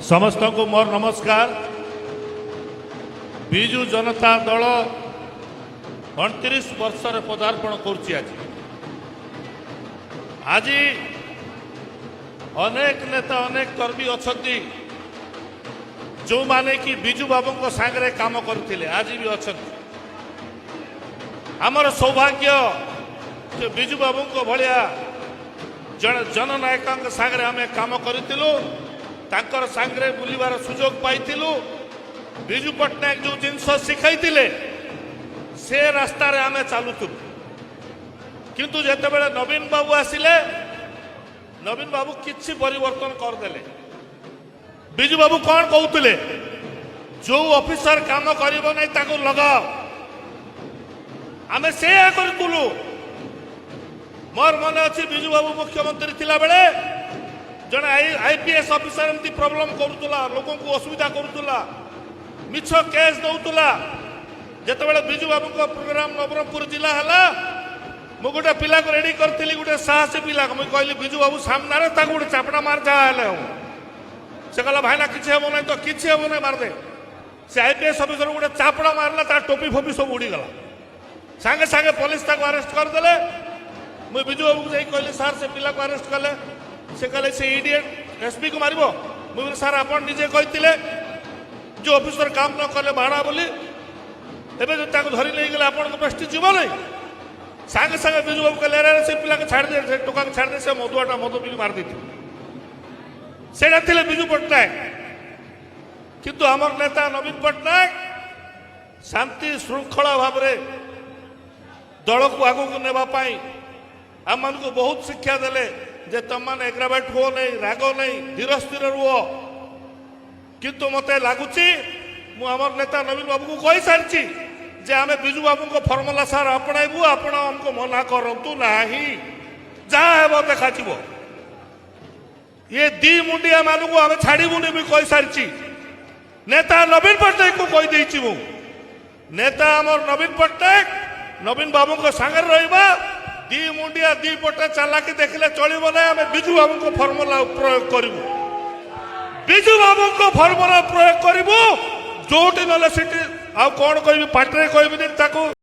समस्त को मोर नमस्कार। विजु जनता दल 29 वर्ष पदार्पण कर आज अनेक नेता अनेक कर्मी अच्छा जो माने कि बिजू बाबू सांगे काम करते आज भी अच्छा। आमर सौभाग्य बिजू बाबू भाया जननायक सांगे आम काम करूँ सांगे बुलवार सुजोग पाई। बिजू पट्टनायक जो जिनस शिखाई से रास्ता रे आमे चलुलु किंतु जेतेबेले नवीन बाबू आसिले नवीन बाबू किछि परिवर्तन करदेले। बिजू बाबू कौन कहते जो ऑफिसर काम करिबो नै ताको लगाओ आमे से करूँ। मोर मन अच्छी बिजू बाबू मुख्यमंत्री थिला बेले जने आईपीएस ऑफिसर एमती प्रॉब्लम करूला लोगों को असुविधा करूला मिछ केस दौला। जितेबाला बिजू बाबू प्रोग्राम नवरंगपुर जिला है मु गोटे पिला को रेडी करी गोटे साहसी पिला मुझे कहली बिजू बाबू सामने गोटे चापड़ा मार जहाँ से कहला भाईना किसी हम ना तो किसी हम ना मारदे से आईपीएस ऑफिसर गोटे चापड़ा मारला तार टोपी फोपी सब उड़ीगला सांगे सांगे पुलिस अरेस्ट करदे। मुझे बिजू बाबू को कहली सार से पिला को अरेस्ट कले से कहले से इडियट एसपी को मारिबो। मुझे सार आप निजे कहते जो ऑफिसर काम न कले भाड़ा बोली एबे जो ताको धरी ले गले आपन को प्रेस्टीज जीव नहीं सांगे सांगे बिजू बाबू कहले से पिला के छाड़ दे से टोका के छाड़ दे से मधुआटा मधु पी मार दी सेटा थिले बिजू पट्टनायक। किंतु आमर नेता नवीन पट्टनायक शांति श्रृंखला भाव में दल को आगू को नेबा पाई आम मान को बहुत शिक्षा देले जे तुम मैंने एग्रावेट हो नहीं राग नहीं धीर स्थिर रुह। किंतु मते लगुच आमर नेता नवीन बाबू को कही सारी जे आम बिजू बाबू को फर्मुला सार अपणाइबू आपण हमको मना करतु ना जहाँ देखा ये दी मुंडिया मान को आम छाड़बूनि भी कही सारी नेता नवीन पट्टनायक को कहीदे मु नेता आमर नवीन पट्टनायक नवीन बाबू को सांगे रहा दी मुंडिया दी पटे चालाकी देखले चलो ना आम बिजू बाबू को फर्मुला प्रयोग करूँ बिजू बाबू को फर्मुला प्रयोग करूँ जोटी ना कौन कह पाटे कहबी